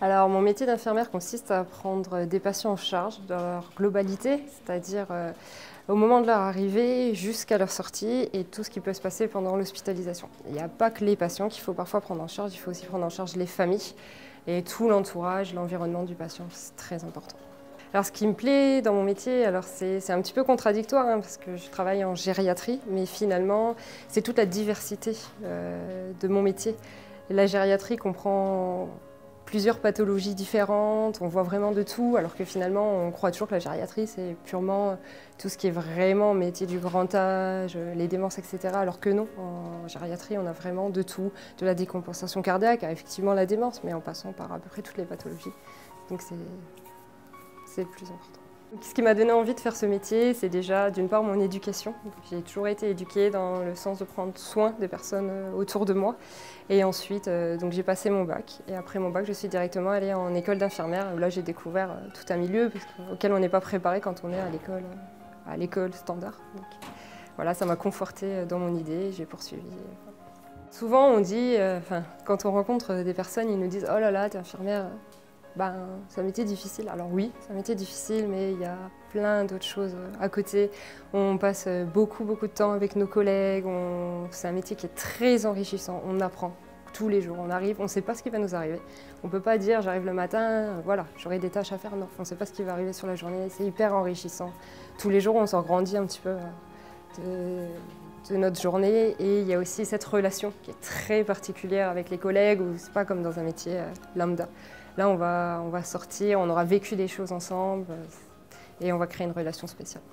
Alors, mon métier d'infirmière consiste à prendre des patients en charge dans leur globalité, c'est-à-dire au moment de leur arrivée jusqu'à leur sortie et tout ce qui peut se passer pendant l'hospitalisation. Il n'y a pas que les patients qu'il faut parfois prendre en charge, il faut aussi prendre en charge les familles et tout l'entourage, l'environnement du patient, c'est très important. Alors, ce qui me plaît dans mon métier, alors c'est un petit peu contradictoire parce que je travaille en gériatrie, mais finalement, c'est toute la diversité de mon métier. La gériatrie comprend plusieurs pathologies différentes, on voit vraiment de tout, alors que finalement, on croit toujours que la gériatrie, c'est purement tout ce qui est vraiment métier du grand âge, les démences, etc. Alors que non, en gériatrie, on a vraiment de tout, de la décompensation cardiaque à effectivement la démence, mais en passant par à peu près toutes les pathologies. Donc c'est le plus important. Ce qui m'a donné envie de faire ce métier, c'est déjà d'une part mon éducation. J'ai toujours été éduquée dans le sens de prendre soin des personnes autour de moi. Et ensuite, j'ai passé mon bac. Et après mon bac, je suis directement allée en école d'infirmière. Où là, j'ai découvert tout un milieu auquel on n'est pas préparé quand on est à l'école standard. Donc, voilà, ça m'a confortée dans mon idée et j'ai poursuivi. Souvent, on dit, quand on rencontre des personnes, ils nous disent « Oh là là, t'es infirmière ». C'est un métier difficile. Alors oui, c'est un métier difficile, mais il y a plein d'autres choses à côté. On passe beaucoup de temps avec nos collègues. C'est un métier qui est très enrichissant. On apprend tous les jours. On arrive, on ne sait pas ce qui va nous arriver. On ne peut pas dire j'arrive le matin, voilà, j'aurai des tâches à faire. Non, on ne sait pas ce qui va arriver sur la journée. C'est hyper enrichissant. Tous les jours, on s'en grandit un petit peu de notre journée. Et il y a aussi cette relation qui est très particulière avec les collègues, où c'est pas comme dans un métier lambda. Là, on va sortir, on aura vécu des choses ensemble et on va créer une relation spéciale.